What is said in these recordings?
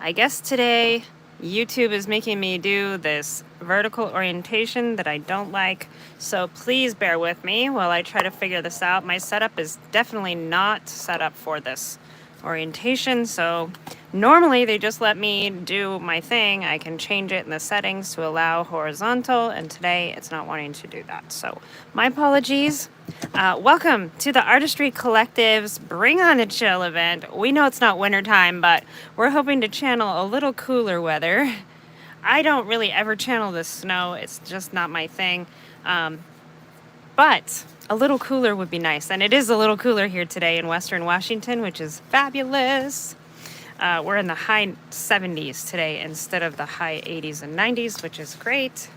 I guess today YouTube is making me do this vertical orientation that I don't like, so please bear with me while I try to figure this out. My setup is definitely not set up for this orientation, so normally they just let me do my thing. I can change it in the settings to allow horizontal, and today it's not wanting to do that. So my apologies. Welcome to the Artistry Collective's Bring On the Chill event. We know it's not wintertime, but we're hoping to channel a little cooler weather. I don't really ever channel the snow. It's just not my thing. But a little cooler would be nice. And it is a little cooler here today in Western Washington, which is fabulous. We're in the high 70s today instead of the high 80s and 90s, which is great.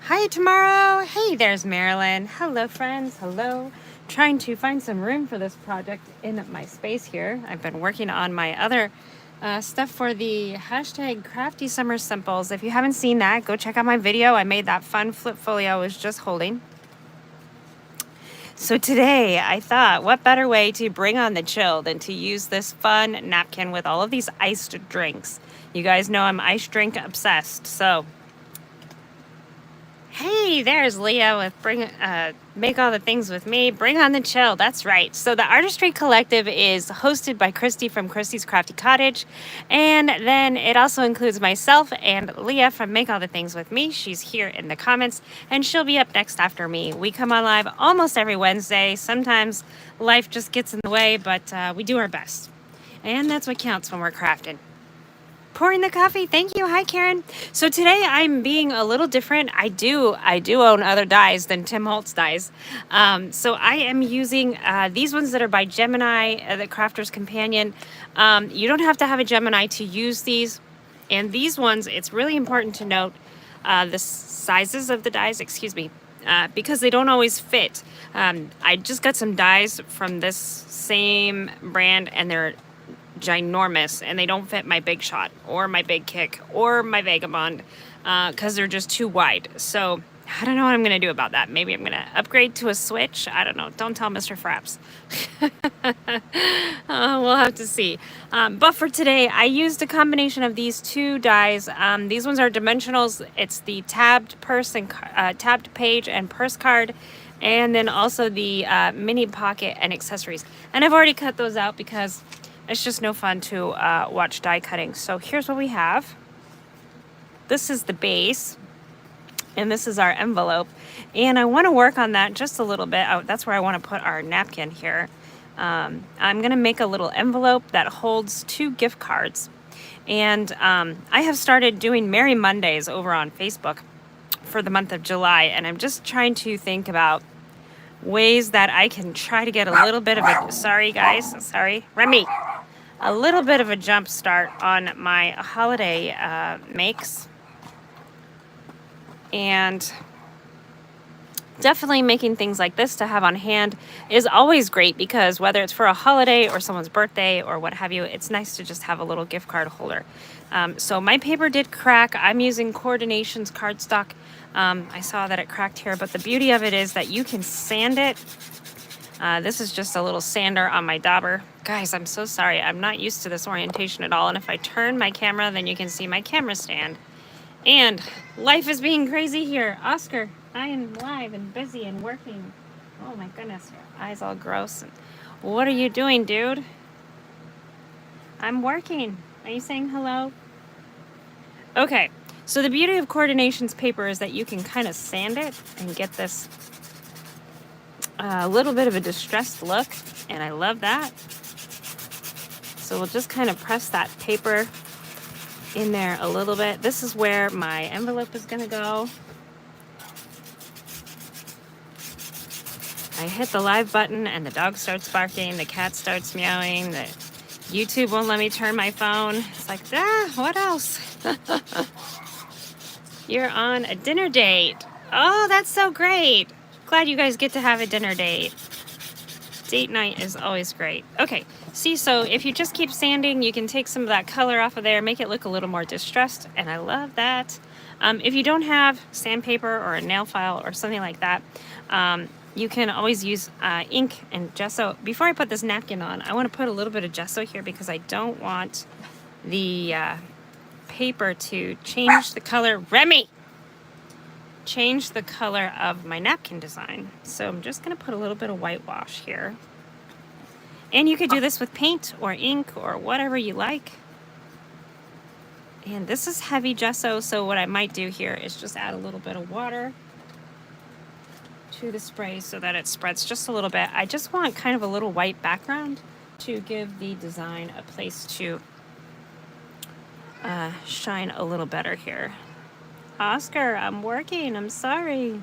Hi, tomorrow. Hey, there's Marilyn. Hello, friends. Hello. Trying to find some room for this project in my space here. I've been working on my other stuff for the hashtag Crafty Summer Simples. If you haven't seen that, go check out my video. I made that fun flip folio I was just holding. So today I thought, what better way to bring on the chill than to use this fun napkin with all of these iced drinks. You guys know I'm ice drink obsessed, so hey, there's Leah with Make All the Things With Me. Bring on the chill. That's right. So the Artistry Collective is hosted by Christy from Christy's Crafty Cottage. And then it also includes myself and Leah from Make All the Things With Me. She's here in the comments and she'll be up next after me. We come on live almost every Wednesday. Sometimes life just gets in the way, but we do our best. And that's what counts when we're crafting. Pouring the coffee. Thank you. Hi, Karen. So today I'm being a little different. I do own other dyes than Tim Holtz dyes. So I am using these ones that are by Gemini, the Crafter's Companion. You don't have to have a Gemini to use these. And these ones, it's really important to note the sizes of the dyes, because they don't always fit. I just got some dyes from this same brand and they're ginormous and they don't fit my Big Shot or my Big Kick or my Vagabond because they're just too wide. So I don't know what I'm gonna do about that. Maybe I'm gonna upgrade to a switch. I don't know. Don't tell Mr. Frapps. We'll have to see. But for today, I used a combination of these two dyes. These ones are dimensionals. It's the tabbed purse and tabbed page and purse card, and then also the mini pocket and accessories. And I've already cut those out because it's just no fun to watch die cutting. So here's what we have. This is the base, and this is our envelope. And I want to work on that just a little bit. That's where I want to put our napkin here. I'm going to make a little envelope that holds 2 gift cards. And I have started doing Merry Mondays over on Facebook for the month of July. And I'm just trying to think about ways that I can try to get a little bit of a, sorry guys, sorry, Remy, a little bit of a jump start on my holiday makes. And definitely making things like this to have on hand is always great because whether it's for a holiday or someone's birthday or what have you, it's nice to just have a little gift card holder. So my paper did crack. I'm using Coordinations cardstock. I saw that it cracked here, but the beauty of it is that you can sand it. This is just a little sander on my dauber. Guys, I'm so sorry. I'm not used to this orientation at all. And if I turn my camera, then you can see my camera stand. And life is being crazy here. Oscar, I am live and busy and working. Oh my goodness, your eyes all gross. What are you doing, dude? I'm working. Are you saying hello? Okay. So the beauty of Coordinations paper is that you can kind of sand it and get this a little bit of a distressed look, and I love that. So we'll just kind of press that paper in there a little bit. This is where my envelope is going to go. I hit the live button and the dog starts barking, the cat starts meowing, the YouTube won't let me turn my phone. It's like, what else? You're on a dinner date. Oh, that's so great. Glad you guys get to have a dinner date. Date night is always great. Okay, see, so if you just keep sanding, you can take some of that color off of there, make it look a little more distressed, and I love that. If you don't have sandpaper or a nail file or something like that, you can always use ink and gesso. Before I put this napkin on, I want to put a little bit of gesso here because I don't want the paper to change the color. Remy! Change the color of my napkin design. So I'm just going to put a little bit of whitewash here. And you could do this with paint or ink or whatever you like. And this is heavy gesso, so what I might do here is just add a little bit of water to the spray so that it spreads just a little bit. I just want kind of a little white background to give the design a place to shine a little better here. Oscar, I'm working. I'm sorry.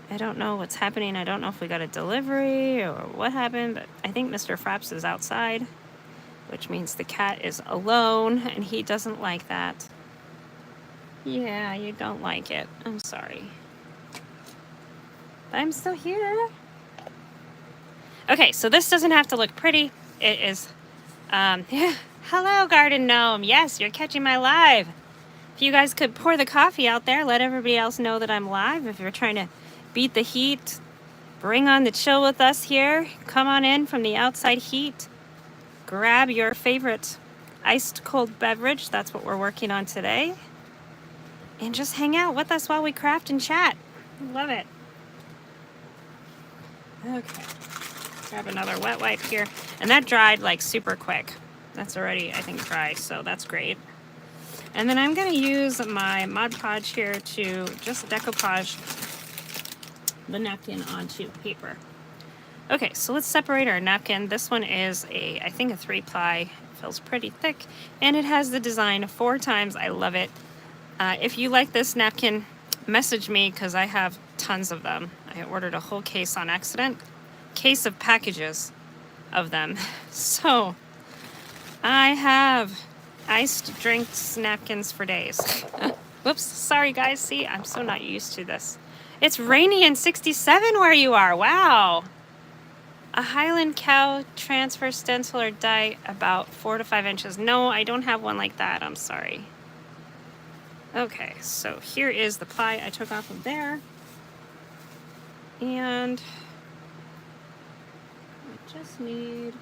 I don't know what's happening. I don't know if we got a delivery or what happened, but I think Mr. Frapps is outside, which means the cat is alone, and he doesn't like that. Yeah, you don't like it. I'm sorry. But I'm still here. Okay, so this doesn't have to look pretty. It is, yeah. Hello, Garden Gnome. Yes, you're catching my live. If you guys could pour the coffee out there, let everybody else know that I'm live. If you're trying to beat the heat, bring on the chill with us here. Come on in from the outside heat. Grab your favorite iced cold beverage. That's what we're working on today. And just hang out with us while we craft and chat. Love it. Okay. Grab another wet wipe here. And that dried like super quick. That's already, I think, dry, so that's great. And then I'm going to use my Mod Podge here to just decoupage the napkin onto paper. Okay, so let's separate our napkin. This one is I think a 3-ply. Feels pretty thick, and it has the design 4 times. I love it. If you like this napkin, message me because I have tons of them. I ordered a whole case on accident. Case of packages of them. So I have iced drinks napkins for days. Whoops, sorry guys. See, I'm so not used to this. It's rainy and 67 where you are. Wow. A Highland cow transfer stencil or die about 4 to 5 inches. No, I don't have one like that. I'm sorry. Okay, so here is the ply I took off of there. And I just need,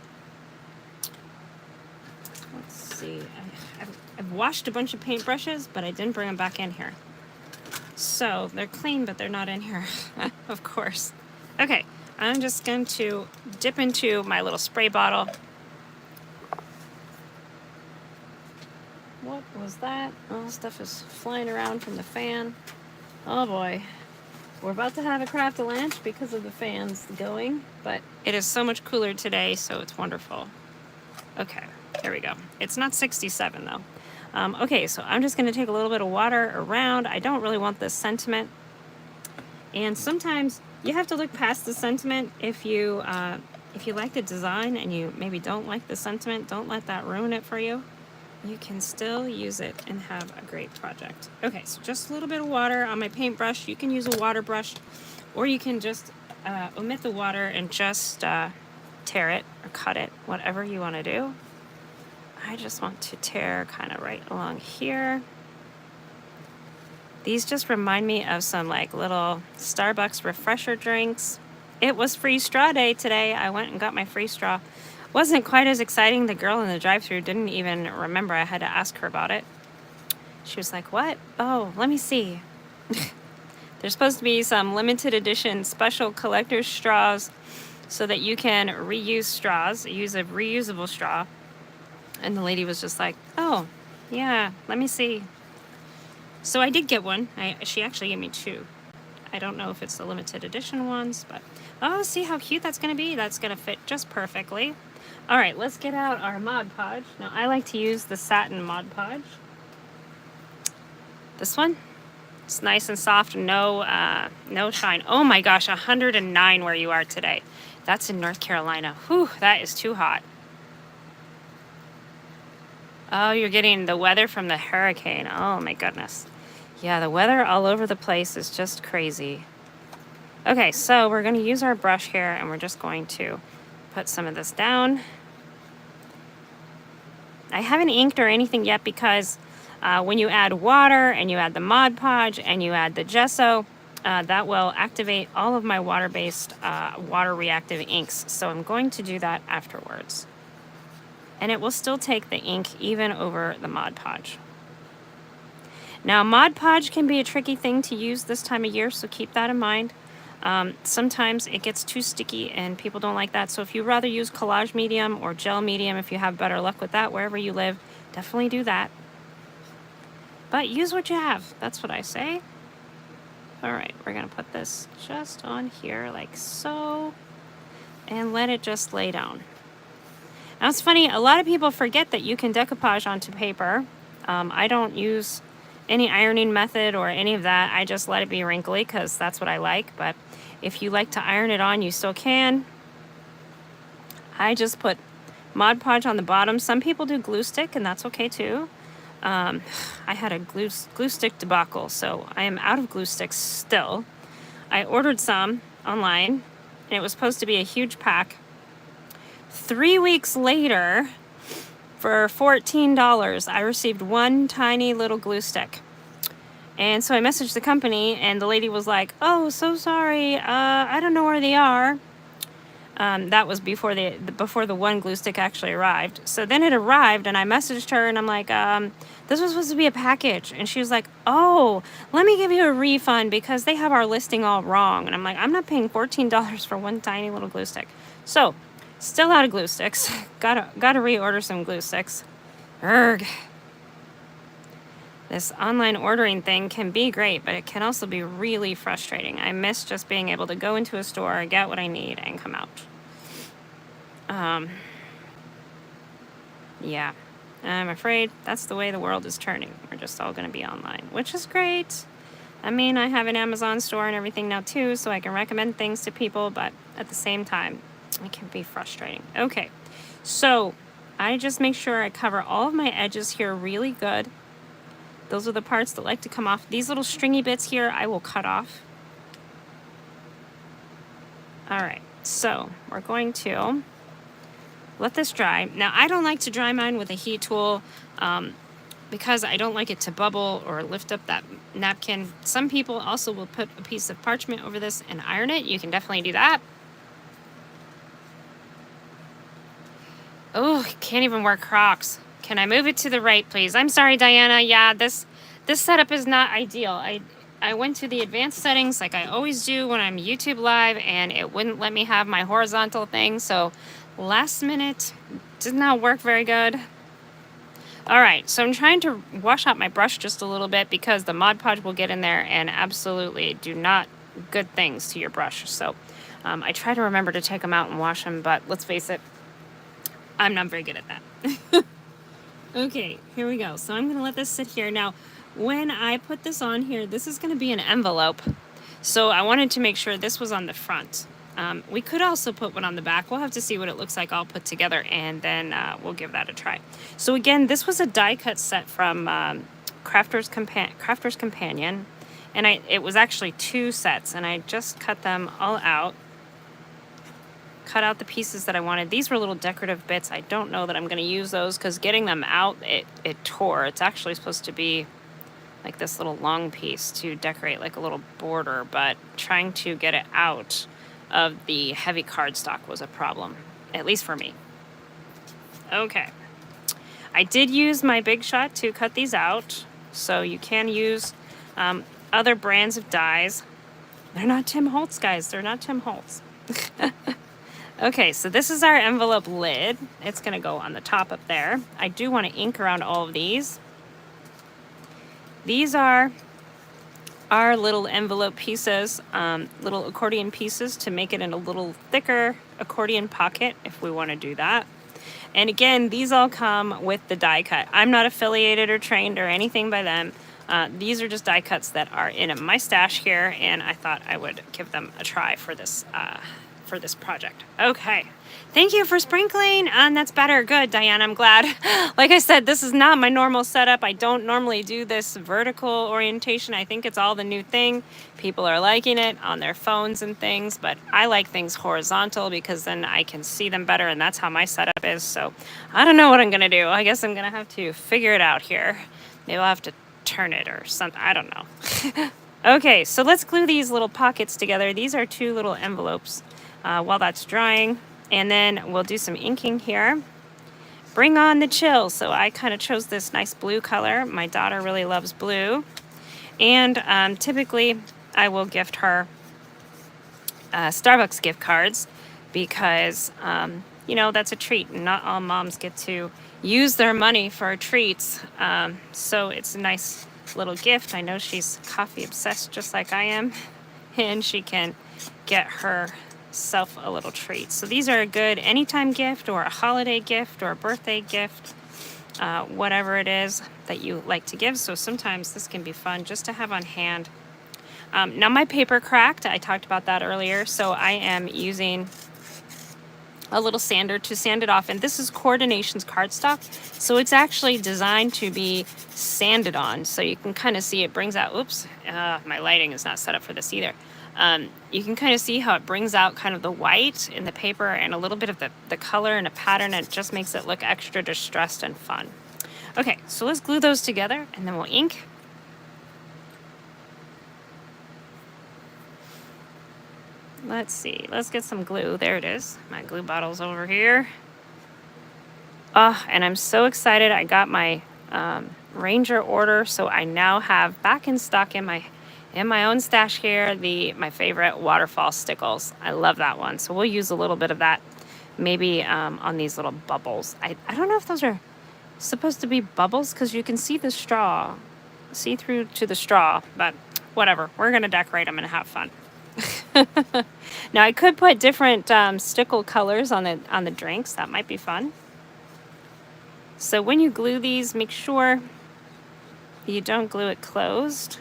let's see, I've washed a bunch of paintbrushes, but I didn't bring them back in here. So they're clean, but they're not in here, of course. Okay, I'm just going to dip into my little spray bottle. What was that? Oh, stuff is flying around from the fan. Oh boy. We're about to have a craft a lunch because of the fans going, but it is so much cooler today, so it's wonderful. Okay, there we go. It's not 67 though. Okay, so I'm just going to take a little bit of water around. I don't really want this sentiment. And sometimes you have to look past the sentiment. If you like the design and you maybe don't like the sentiment, don't let that ruin it for you. You can still use it and have a great project. Okay, so just a little bit of water on my paintbrush. You can use a water brush, or you can just omit the water and just tear it or cut it, whatever you want to do. I just want to tear kind of right along here. These just remind me of some like little Starbucks refresher drinks. It was free straw day today. I went and got my free straw. Wasn't quite as exciting. The girl in the drive-thru didn't even remember I had to ask her about it. She was like, what? Oh, let me see. There's supposed to be some limited edition special collector's straws so that you can reuse straws, use a reusable straw. And the lady was just like, oh, yeah, let me see. So I did get one. She actually gave me 2. I don't know if it's the limited edition ones, but oh, see how cute that's going to be? That's going to fit just perfectly. All right, let's get out our Mod Podge. Now, I like to use the satin Mod Podge. This one. It's nice and soft, no shine. Oh my gosh, 109 where you are today. That's in North Carolina. Whew, that is too hot. Oh, you're getting the weather from the hurricane. Oh my goodness. Yeah, the weather all over the place is just crazy. Okay, so we're going to use our brush here, and we're just going to put some of this down. I haven't inked or anything yet because when you add water and you add the Mod Podge and you add the gesso, that will activate all of my water-based, water reactive inks. So I'm going to do that afterwards. And it will still take the ink even over the Mod Podge. Now, Mod Podge can be a tricky thing to use this time of year, so keep that in mind. Sometimes it gets too sticky and people don't like that. So if you rather use collage medium or gel medium, if you have better luck with that wherever you live, definitely do that. But use what you have. That's what I say. All right, we're gonna put this just on here like so and let it just lay down. Now it's funny, a lot of people forget that you can decoupage onto paper. I don't use any ironing method or any of that. I just let it be wrinkly because that's what I like. But if you like to iron it on, you still can. I just put Mod Podge on the bottom. Some people do glue stick, and that's okay too. I had a glue stick debacle, so I am out of glue sticks still. I ordered some online, and it was supposed to be a huge pack. 3 weeks later, for $14, I received one tiny little glue stick. And so I messaged the company, and the lady was like, "Oh, so sorry, I don't know where they are." That was before the one glue stick actually arrived. So then it arrived, and I messaged her, and I'm like, "This was supposed to be a package." And she was like, "Oh, let me give you a refund because they have our listing all wrong." And I'm like, "I'm not paying $14 for one tiny little glue stick." So, still out of glue sticks. Gotta reorder some glue sticks. Urgh. This online ordering thing can be great, but it can also be really frustrating. I miss just being able to go into a store, get what I need, and come out. Yeah, I'm afraid that's the way the world is turning. We're just all going to be online, which is great. I mean, I have an Amazon store and everything now too, so I can recommend things to people, but at the same time, it can be frustrating. Okay, so I just make sure I cover all of my edges here really good. Those are the parts that like to come off. These little stringy bits here, I will cut off. All right, so we're going to let this dry. Now, I don't like to dry mine with a heat tool because I don't like it to bubble or lift up that napkin. Some people also will put a piece of parchment over this and iron it. You can definitely do that. Oh, can't even wear Crocs. Can I move it to the right, please? I'm sorry, Diana. Yeah, this setup is not ideal. I went to the advanced settings like I always do when I'm YouTube live, and it wouldn't let me have my horizontal thing. So last minute did not work very good. All right, so I'm trying to wash out my brush just a little bit because the Mod Podge will get in there and absolutely do not good things to your brush. So I try to remember to take them out and wash them, but let's face it, I'm not very good at that. Okay, here we go. So I'm going to let this sit here. Now, when I put this on here, this is going to be an envelope. So I wanted to make sure this was on the front. We could also put one on the back. We'll have to see what it looks like all put together, and then we'll give that a try. So again, this was a die cut set from Crafter's Companion, and it was actually 2 sets, and I just cut them all out. Cut out the pieces that I wanted. These were little decorative bits. I don't know that I'm going to use those because getting them out, it tore. It's actually supposed to be like this little long piece to decorate like a little border, but trying to get it out of the heavy cardstock was a problem, at least for me. Okay. I did use my Big Shot to cut these out, so you can use other brands of dies. They're not Tim Holtz, guys. They're not Tim Holtz. Okay, so this is our envelope lid. It's going to go on the top up there. I do want to ink around all of these. These are our little envelope pieces, little accordion pieces to make it in a little thicker accordion pocket if we want to do that. And again, these all come with the die cut. I'm not affiliated or trained or anything by them. These are just die cuts that are in my stash here, and I thought I would give them a try for this project. Okay, thank you for sprinkling, and that's better. Good, Diane, I'm glad. Like I said, this is not my normal setup. I don't normally do this vertical orientation. I think it's all the new thing. People are liking it on their phones and things, but I like things horizontal because then I can see them better, and that's how my setup is. So I don't know what I'm gonna do. I guess I'm gonna have to figure it out here. Maybe I'll have to turn it or something. I don't know. Okay, so let's glue these little pockets together. These are 2 little envelopes while that's drying. And then we'll do some inking here. Bring on the chill. So I kind of chose this nice blue color. My daughter really loves blue. And typically I will gift her Starbucks gift cards because, you know, that's a treat. And not all moms get to use their money for treats. So it's a nice little gift. I know she's coffee obsessed just like I am, and she can get herself a little treat. So these are a good anytime gift or a holiday gift or a birthday gift, whatever it is that you like to give. So sometimes this can be fun just to have on hand. Now my paper cracked. I talked about that earlier. So I am using a little sander to sand it off. And this is Coordinations cardstock. So it's actually designed to be sanded on. So you can kind of see it brings out, oops, my lighting is not set up for this either. You can kind of see how it brings out kind of the white in the paper and a little bit of the color and a pattern. And it just makes it look extra distressed and fun. Okay, so let's glue those together and then we'll ink. Let's see. Let's get some glue. There it is. My glue bottle's over here. Oh, and I'm so excited. I got my Ranger order, so I now have back in stock in my own stash here my favorite waterfall stickles. I love that one. So we'll use a little bit of that maybe on these little bubbles. I don't know if those are supposed to be bubbles because you can see the straw, see through to the straw, but whatever. We're going to decorate them and have fun. Now I could put different stickle colors on the drinks. That might be fun. So when you glue these, make sure you don't glue it closed.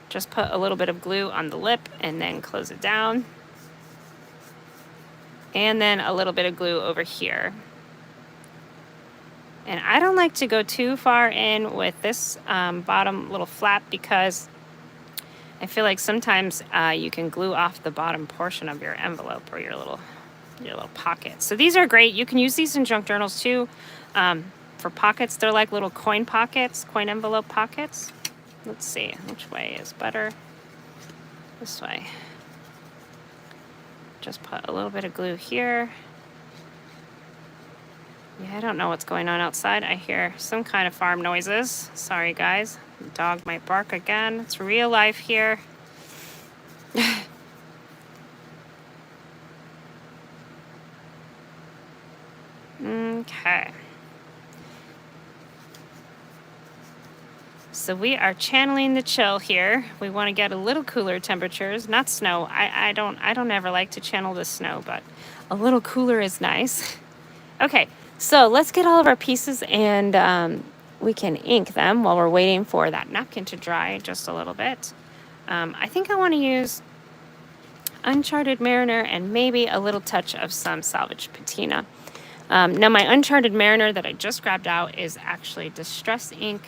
Just put a little bit of glue on the lip and then close it down. And then a little bit of glue over here. And I don't like to go too far in with this bottom little flap because I feel like sometimes you can glue off the bottom portion of your envelope or your little pocket. So these are great. You can use these in junk journals too. For pockets, they're like little coin pockets, coin envelope pockets. Let's see, which way is better? This way. Just put a little bit of glue here. Yeah, I don't know what's going on outside. I hear some kind of farm noises. Sorry, guys. The dog might bark again. It's real life here. Okay. So we are channeling the chill here. We want to get a little cooler temperatures, not snow. I don't ever like to channel the snow, but a little cooler is nice. Okay, so let's get all of our pieces and we can ink them while we're waiting for that napkin to dry just a little bit. I think I want to use Uncharted Mariner and maybe a little touch of some Salvage Patina. Now my Uncharted Mariner that I just grabbed out is actually Distress ink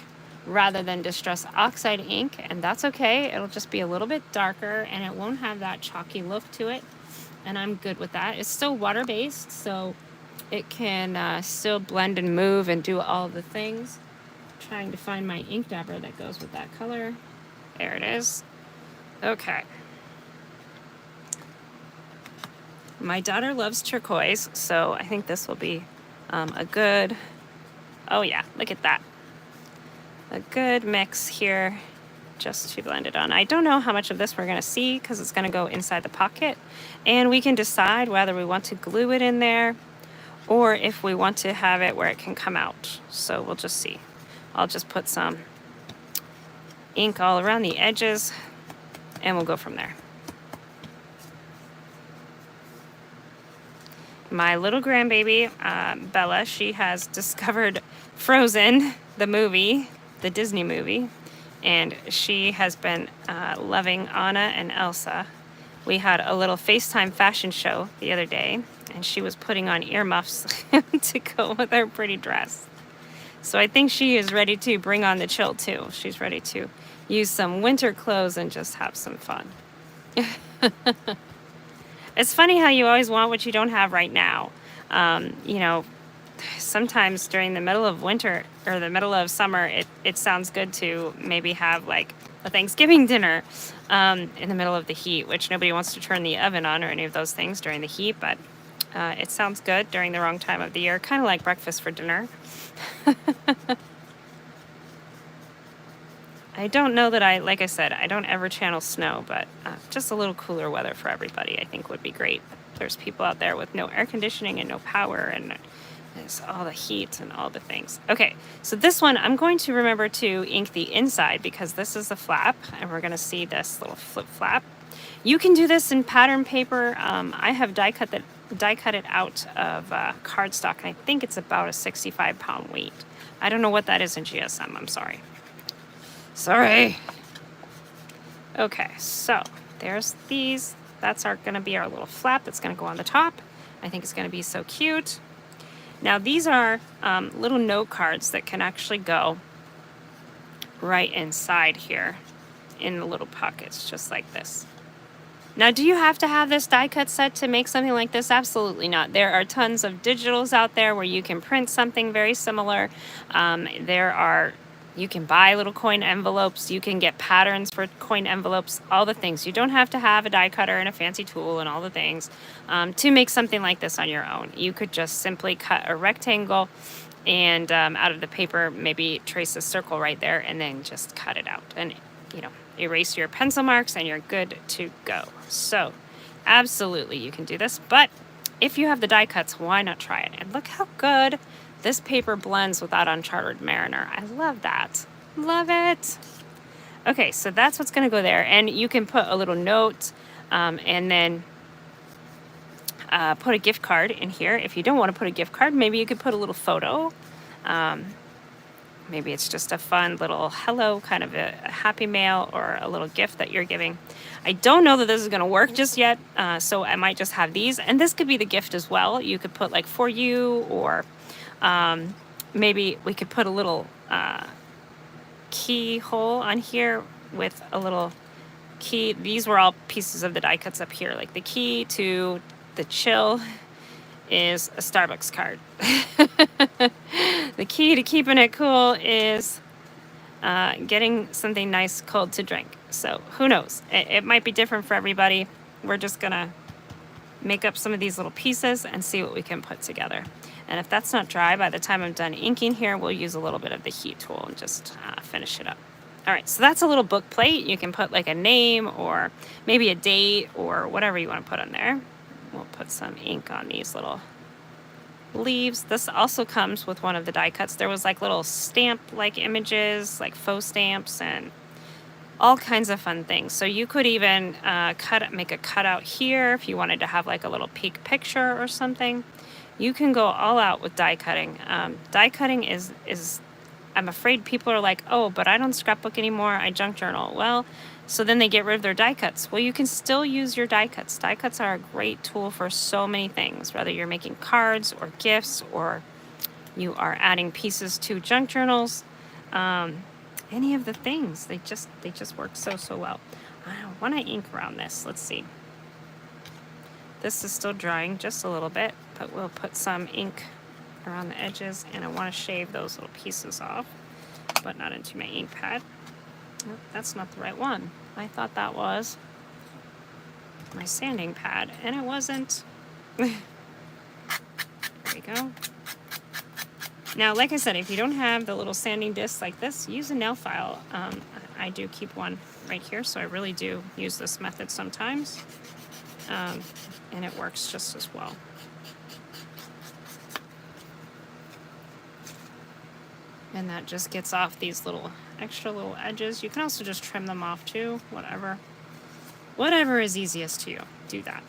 rather than Distress Oxide ink, and that's okay. It'll just be a little bit darker and it won't have that chalky look to it, and I'm good with that. It's still water-based, so it can still blend and move and do all the things. I'm trying to find my ink dabber that goes with that color. There it is. Okay. My daughter loves turquoise, so I think this will be a good, oh yeah, look at that. A good mix here just to blend it on. I don't know how much of this we're going to see because it's going to go inside the pocket, and we can decide whether we want to glue it in there or if we want to have it where it can come out. So we'll just see. I'll just put some ink all around the edges and we'll go from there. My little grandbaby, Bella, she has discovered Frozen, the movie, the Disney movie, and she has been loving Anna and Elsa. We had a little FaceTime fashion show the other day, and she was putting on earmuffs to go with her pretty dress. So I think she is ready to bring on the chill too. She's ready to use some winter clothes and just have some fun. It's funny how you always want what you don't have right now. You know, sometimes during the middle of winter or the middle of summer, it sounds good to maybe have like a Thanksgiving dinner in the middle of the heat, which nobody wants to turn the oven on or any of those things during the heat, but it sounds good during the wrong time of the year, kind of like breakfast for dinner. I don't know that like I said, I don't ever channel snow, but just a little cooler weather for everybody I think would be great. There's people out there with no air conditioning and no power, and there's all the heat and all the things. Okay, so this one, I'm going to remember to ink the inside because this is the flap, and we're going to see this little flip flap. You can do this in pattern paper. I have die cut it out of cardstock, and I think it's about a 65-pound weight. I don't know what that is in GSM. I'm sorry. Sorry. Okay, so there's these. That's going to be our little flap that's going to go on the top. I think it's going to be so cute. Now these are little note cards that can actually go right inside here in the little pockets, just like this. Now, do you have to have this die cut set to make something like this? Absolutely not. There are tons of digitals out there where you can print something very similar. You can buy little coin envelopes. You can get patterns for coin envelopes, all the things. You don't have to have a die cutter and a fancy tool and all the things to make something like this on your own. You could just simply cut a rectangle and out of the paper, maybe trace a circle right there and then just cut it out. And, erase your pencil marks and you're good to go. So, absolutely, you can do this. But if you have the die cuts, why not try it? And look how good this paper blends with that Uncharted Mariner. I love that. Love it. Okay, so that's what's going to go there. And you can put a little note and then put a gift card in here. If you don't want to put a gift card, maybe you could put a little photo. Maybe it's just a fun little hello, kind of a happy mail or a little gift that you're giving. I don't know that this is going to work just yet, so I might just have these. And this could be the gift as well. You could put like for you, or maybe we could put a little keyhole on here with a little key. These were all pieces of the die cuts up here. Like the key to the chill is a Starbucks card. The key to keeping it cool is getting something nice cold to drink. So who knows? It might be different for everybody. We're just going to make up some of these little pieces and see what we can put together. And if that's not dry, by the time I'm done inking here, we'll use a little bit of the heat tool and just finish it up. All right, so that's a little book plate. You can put like a name or maybe a date or whatever you want to put on there. We'll put some ink on these little leaves. This also comes with one of the die cuts. There was like little stamp-like images, like faux stamps and all kinds of fun things. So you could even make a cutout here if you wanted to have like a little peek picture or something. You can go all out with die cutting. Die cutting is I'm afraid people are like, oh, but I don't scrapbook anymore. I junk journal. Well, so then they get rid of their die cuts. Well, you can still use your die cuts. Die cuts are a great tool for so many things, whether you're making cards or gifts or you are adding pieces to junk journals. Any of the things, they just work so well. I want to ink around this. Let's see. This is still drying just a little bit, but we'll put some ink around the edges, and I want to shave those little pieces off, but not into my ink pad. Nope, that's not the right one. I thought that was my sanding pad, and it wasn't. There we go. Now, like I said, if you don't have the little sanding discs like this, use a nail file. I do keep one right here, so I really do use this method sometimes, and it works just as well. And that just gets off these extra little edges. You can also just trim them off too, whatever is easiest to you, do that.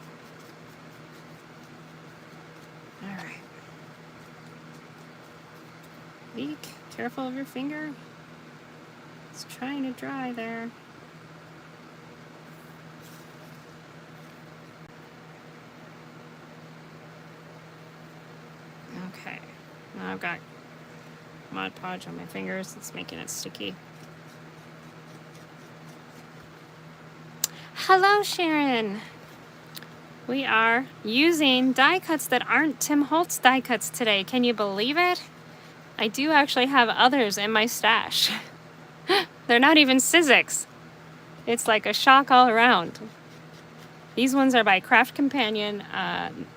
All right. Be careful of your finger. It's trying to dry there. Okay, now I've got Mod Podge on my fingers. It's making it sticky. Hello, Sharon. We are using die cuts that aren't Tim Holtz die cuts today. Can you believe it? I do actually have others in my stash. They're not even Sizzix. It's like a shock all around. These ones are by Craft Companion.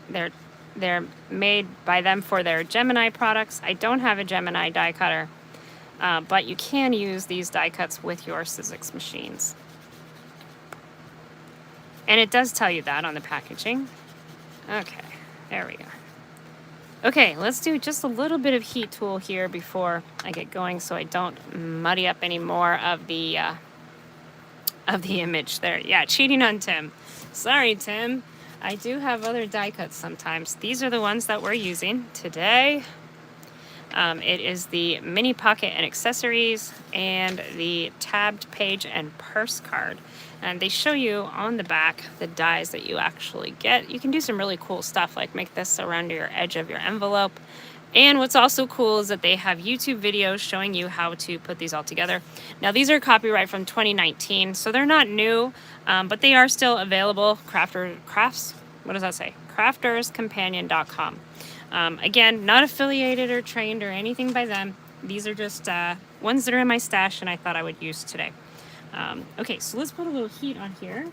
They're made by them for their Gemini products. I don't have a Gemini die cutter, but you can use these die cuts with your Sizzix machines. And it does tell you that on the packaging. Okay, there we go. Okay, let's do just a little bit of heat tool here before I get going so I don't muddy up any more of the image there. Yeah, cheating on Tim. Sorry, Tim. I do have other die cuts sometimes. These are the ones that we're using today. It is the mini pocket and accessories and the tabbed page and purse card. And they show you on the back the dies that you actually get. You can do some really cool stuff like make this around your edge of your envelope. And what's also cool is that they have YouTube videos showing you how to put these all together. Now, these are copyright from 2019, so they're not new, but they are still available. Crafterscompanion.com. Again, not affiliated or trained or anything by them. These are just ones that are in my stash and I thought I would use today. Okay, so let's put a little heat on here.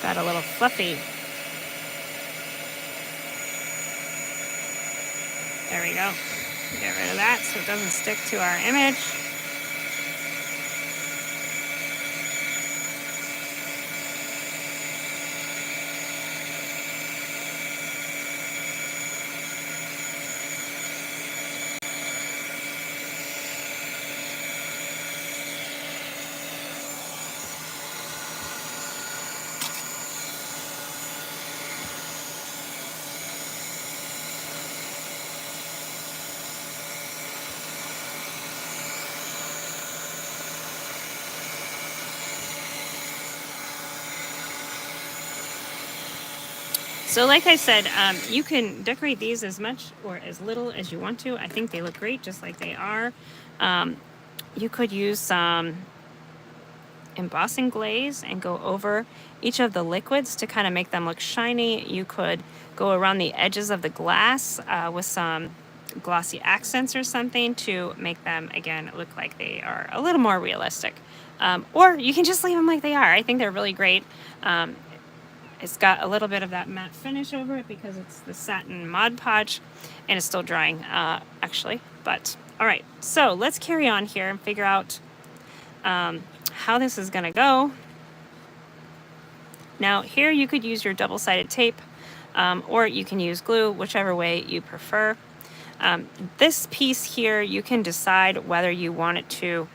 Got a little fluffy. There we go. Get rid of that so it doesn't stick to our image. So like I said, you can decorate these as much or as little as you want to. I think they look great just like they are. You could use some embossing glaze and go over each of the liquids to kind of make them look shiny. You could go around the edges of the glass with some glossy accents or something to make them, again, look like they are a little more realistic. Or you can just leave them like they are. I think they're really great. It's got a little bit of that matte finish over it because it's the satin Mod Podge and it's still drying, actually. But, all right, so let's carry on here and figure out how this is going to go. Now, here you could use your double-sided tape or you can use glue, whichever way you prefer. This piece here, you can decide whether you want it to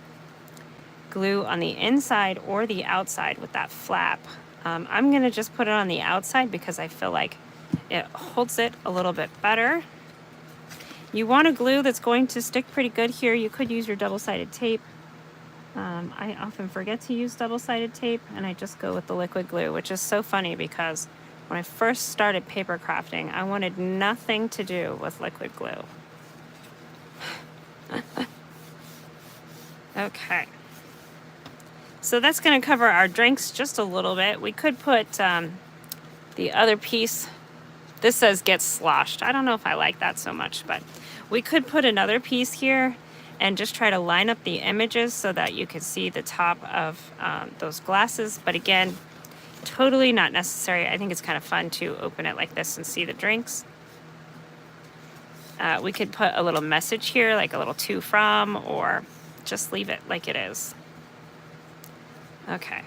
glue on the inside or the outside with that flap. I'm going to just put it on the outside because I feel like it holds it a little bit better. You want a glue that's going to stick pretty good here. You could use your double-sided tape. I often forget to use double-sided tape and I just go with the liquid glue, which is so funny because when I first started paper crafting, I wanted nothing to do with liquid glue. Okay. So that's going to cover our drinks just a little bit. We could put the other piece. This says get sloshed. I don't know if I like that so much, but we could put another piece here and just try to line up the images so that you can see the top of those glasses. But again, totally not necessary. I think it's kind of fun to open it like this and see the drinks. We could put a little message here, like a little to from, or just leave it like it is. Okay,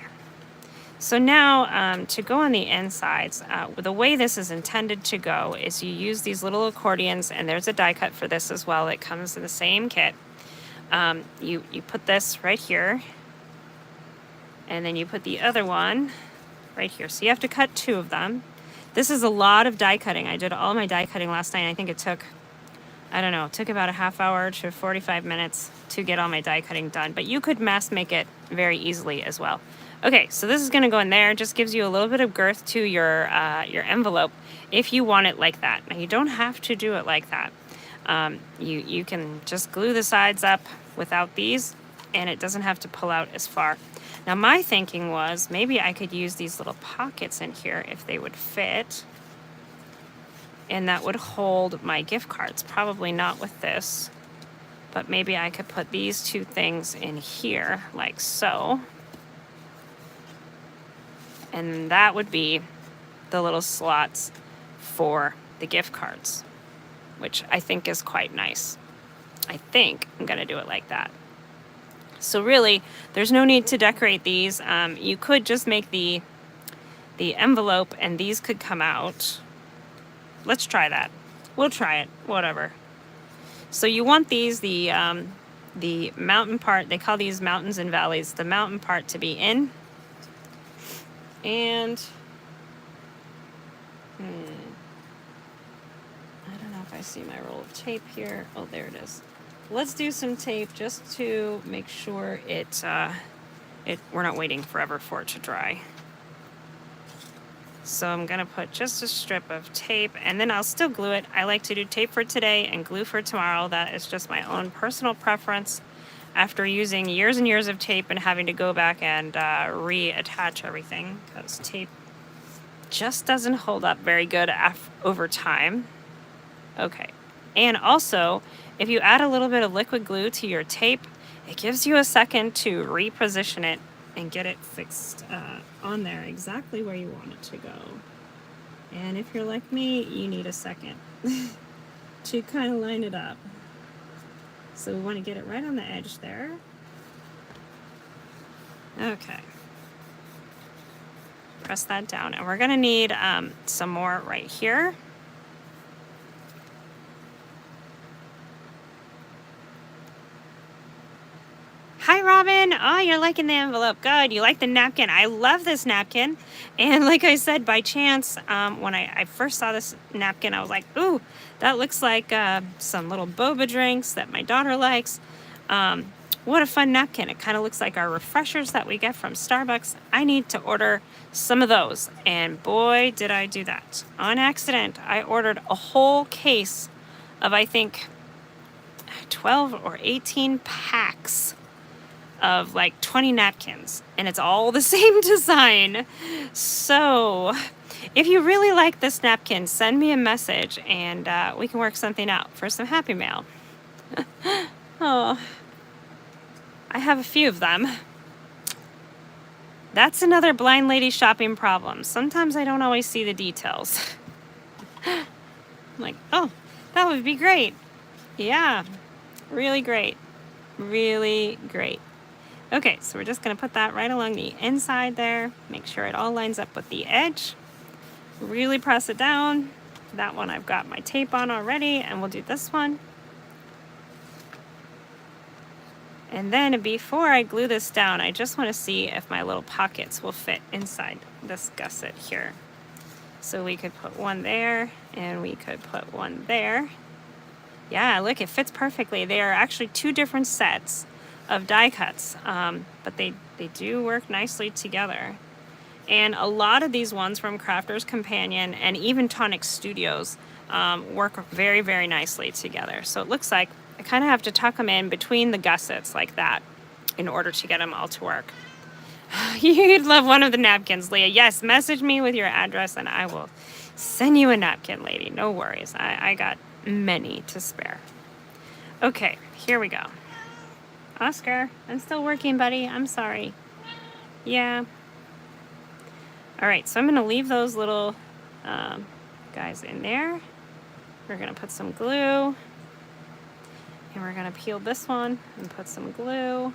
so now to go on the insides, the way this is intended to go is you use these little accordions, and there's a die cut for this as well. It comes in the same kit. You put this right here, and then you put the other one right here. So you have to cut two of them. This is a lot of die cutting. I did all my die cutting last night. I think it took, I don't know, it took about a half hour to 45 minutes to get all my die cutting done, but you could mass make it very easily as well. Okay, so this is going to go in there. It just gives you a little bit of girth to your envelope if you want it like that. Now, you don't have to do it like that. You can just glue the sides up without these, and it doesn't have to pull out as far. Now my thinking was maybe I could use these little pockets in here if they would fit, and that would hold my gift cards. Probably not with this, but maybe I could put these two things in here like so. And that would be the little slots for the gift cards, which I think is quite nice. I think I'm gonna do it like that. So really, there's no need to decorate these. You could just make the envelope and these could come out. Let's try that. We'll try it, whatever. So you want these, the mountain part, they call these mountains and valleys, the mountain part to be in. And, I don't know if I see my roll of tape here. Oh, there it is. Let's do some tape just to make sure we're not waiting forever for it to dry. So I'm gonna put just a strip of tape and then I'll still glue it. I like to do tape for today and glue for tomorrow. That is just my own personal preference after using years and years of tape and having to go back and reattach everything, because tape just doesn't hold up very good over time. Okay, and also if you add a little bit of liquid glue to your tape, it gives you a second to reposition it and get it fixed on there exactly where you want it to go. And if you're like me, you need a second to kind of line it up. So we want to get it right on the edge there. Okay. Press that down. And we're going to need some more right here. Hi, Robin. Oh, you're liking the envelope. Good. You like the napkin. I love this napkin. And like I said, by chance, when I first saw this napkin, I was like, ooh, that looks like some little boba drinks that my daughter likes. What a fun napkin. It kind of looks like our refreshers that we get from Starbucks. I need to order some of those. And boy, did I do that. On accident, I ordered a whole case of, I think, 12 or 18 packs of like 20 napkins, and it's all the same design. So if you really like this napkin, send me a message and we can work something out for some Happy Mail. Oh, I have a few of them. That's another blind lady shopping problem. Sometimes I don't always see the details. I'm like, oh, that would be great. Yeah, really great. Really great. Okay, so we're just going to put that right along the inside there. Make sure it all lines up with the edge. Really press it down. That one I've got my tape on already, and we'll do this one. And then before I glue this down, I just want to see if my little pockets will fit inside this gusset here. So we could put one there, and we could put one there. Yeah, look, it fits perfectly. They are actually two different sets of die cuts, but they do work nicely together. And a lot of these ones from Crafter's Companion and even Tonic Studios work very, very nicely together. So it looks like I kind of have to tuck them in between the gussets like that in order to get them all to work. You'd love one of the napkins, Leah. Yes, message me with your address and I will send you a napkin, lady. No worries. I got many to spare. Okay, here we go. Oscar, I'm still working, buddy. I'm sorry. Yeah. All right, so I'm going to leave those little guys in there. We're going to put some glue. And we're going to peel this one and put some glue.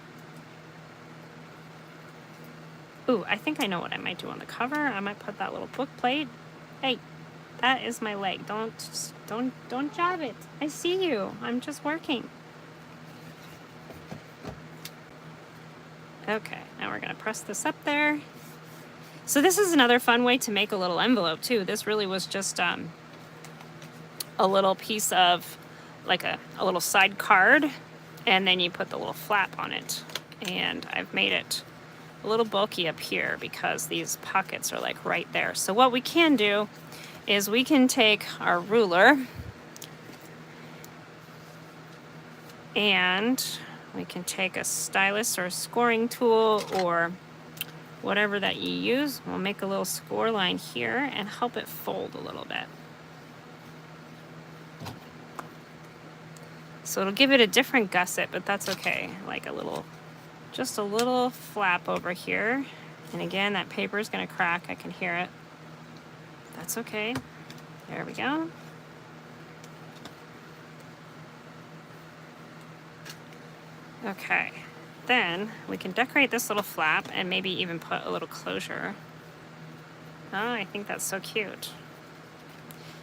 Ooh, I think I know what I might do on the cover. I might put that little book plate. Hey, that is my leg. Don't jab it. I see you. I'm just working. Okay, now we're going to press this up there. So this is another fun way to make a little envelope too. This really was just a little piece of like a little side card, and then you put the little flap on it. And I've made it a little bulky up here because these pockets are like right there. So what we can do is we can take our ruler and we can take a stylus or a scoring tool or whatever that you use. We'll make a little score line here and help it fold a little bit. So it'll give it a different gusset, but that's okay. Like a little, just a little flap over here. And again, that paper is going to crack. I can hear it. That's okay. There we go. Okay. Then we can decorate this little flap and maybe even put a little closure. Oh, I think that's so cute.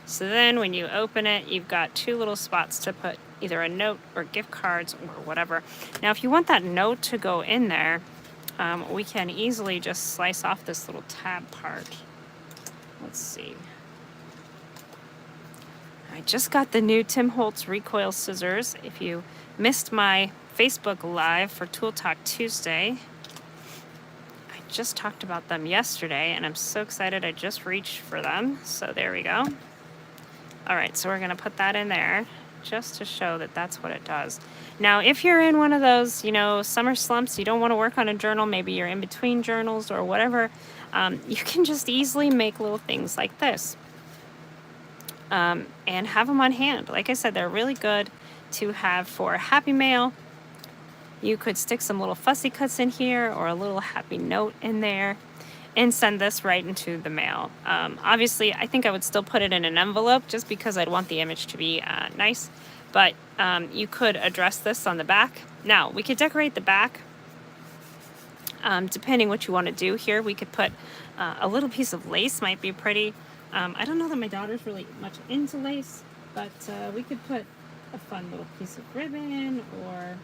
So then when you open it, you've got two little spots to put either a note or gift cards or whatever. Now, if you want that note to go in there, we can easily just slice off this little tab part. Let's see. I just got the new Tim Holtz recoil scissors. If you missed my Facebook Live for Tool Talk Tuesday, I just talked about them yesterday, and I'm so excited I just reached for them. So there we go. All right, so we're going to put that in there just to show that that's what it does. Now, if you're in one of those, you know, summer slumps, you don't want to work on a journal, maybe you're in between journals or whatever, you can just easily make little things like this and have them on hand. Like I said, they're really good to have for Happy Mail. You could stick some little fussy cuts in here or a little happy note in there and send this right into the mail. Obviously, I think I would still put it in an envelope just because I'd want the image to be nice. But you could address this on the back. Now, we could decorate the back depending what you want to do here. We could put a little piece of lace, might be pretty. I don't know that my daughter's really much into lace, but we could put a fun little piece of ribbon, or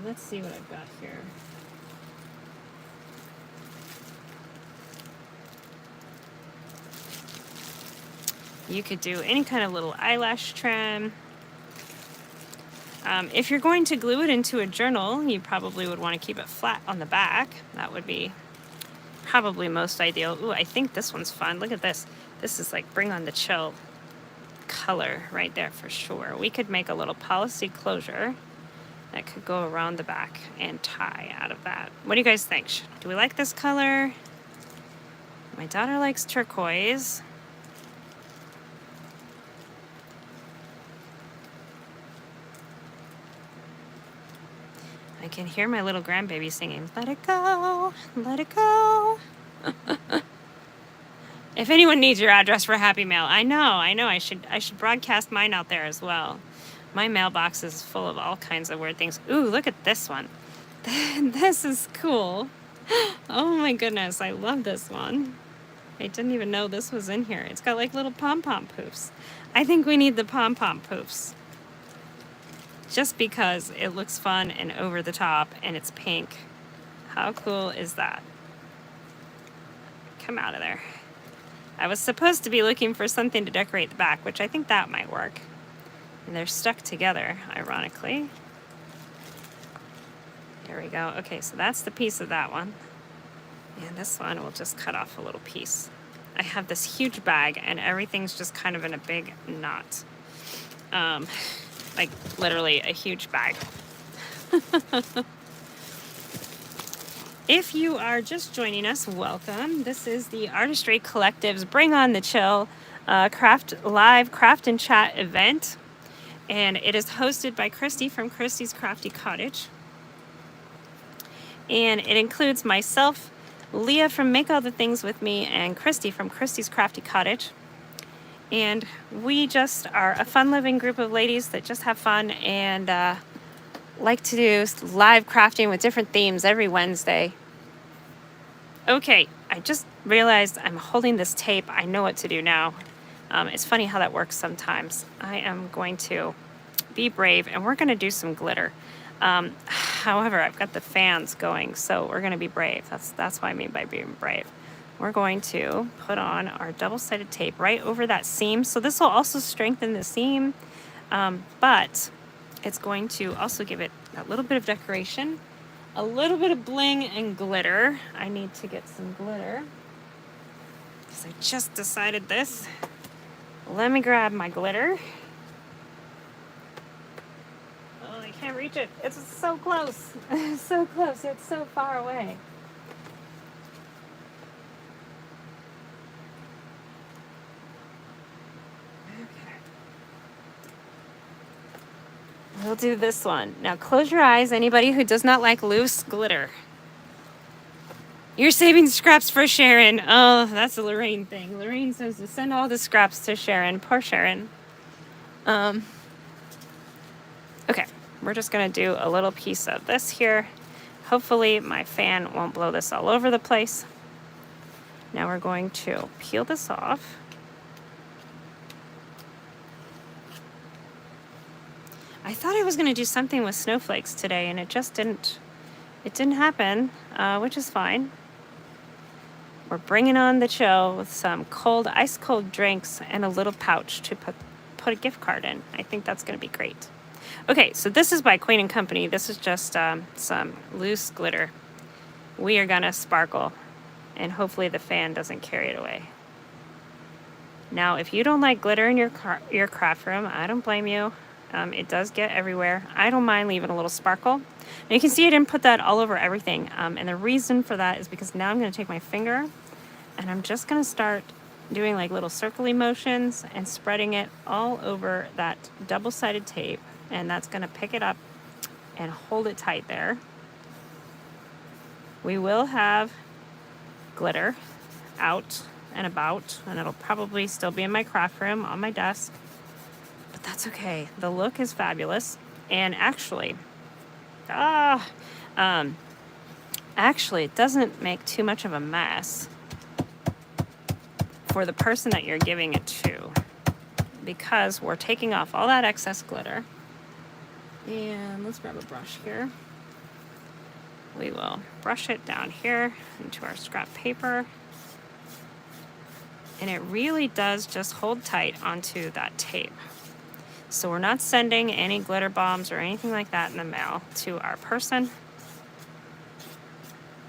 let's see what I've got here. You could do any kind of little eyelash trim. If you're going to glue it into a journal, you probably would want to keep it flat on the back. That would be probably most ideal. Ooh, I think this one's fun. Look at this. This is like bring on the chill color right there for sure. We could make a little policy closure that could go around the back and tie out of that. What do you guys think? Do we like this color? My daughter likes turquoise. I can hear my little grandbaby singing, "Let it go, let it go." If anyone needs your address for Happy Mail, I know, I should broadcast mine out there as well. My mailbox is full of all kinds of weird things. Ooh, look at this one. This is cool. Oh my goodness, I love this one. I didn't even know this was in here. It's got like little pom-pom poofs. I think we need the pom-pom poofs. Just because it looks fun and over the top and it's pink. How cool is that? Come out of there. I was supposed to be looking for something to decorate the back, which I think that might work. And they're stuck together, ironically. There we go. Okay, so that's the piece of that one. And this one we'll just cut off a little piece. I have this huge bag and everything's just kind of in a big knot. Like literally a huge bag. If you are just joining us, welcome. This is the Artistry Collective's Bring on the Chill live craft and chat event. And it is hosted by Christy from Christy's Crafty Cottage. And it includes myself, Leah from Make All the Things With Me, and Christy from Christy's Crafty Cottage. And we just are a fun-loving group of ladies that just have fun and like to do live crafting with different themes every Wednesday. Okay, I just realized I'm holding this tape. I know what to do now. It's funny how that works sometimes. I am going to be brave, and we're going to do some glitter. However, I've got the fans going, so we're going to be brave. That's what I mean by being brave. We're going to put on our double-sided tape right over that seam. So this will also strengthen the seam, but it's going to also give it a little bit of decoration, a little bit of bling and glitter. I need to get some glitter because I just decided this. Let me grab my glitter. Oh, I can't reach it. It's so close. So close. It's so far away. we'll do this one. Now close your eyes, anybody who does not like loose glitter. You're saving scraps for Sharon. Oh, that's a Lorraine thing. Lorraine says to send all the scraps to Sharon. Poor Sharon. Okay, we're just gonna do a little piece of this here. Hopefully my fan won't blow this all over the place. Now we're going to peel this off. I thought I was gonna do something with snowflakes today and it just didn't. It didn't happen, which is fine. We're bringing on the chill with some cold, ice cold drinks and a little pouch to put a gift card in. I think that's going to be great. Okay, so this is by Queen and Company. This is just some loose glitter. We are going to sparkle, and hopefully the fan doesn't carry it away. Now, if you don't like glitter in your craft room, I don't blame you. It does get everywhere. I don't mind leaving a little sparkle. And you can see I didn't put that all over everything. And the reason for that is because now I'm going to take my finger and I'm just going to start doing like little circly motions and spreading it all over that double-sided tape. And that's going to pick it up and hold it tight there. We will have glitter out and about, and it'll probably still be in my craft room on my desk. But that's okay. The look is fabulous. And actually, it doesn't make too much of a mess for the person that you're giving it to, because we're taking off all that excess glitter. And let's grab a brush here. We will brush it down here into our scrap paper. And it really does just hold tight onto that tape. So we're not sending any glitter bombs or anything like that in the mail to our person.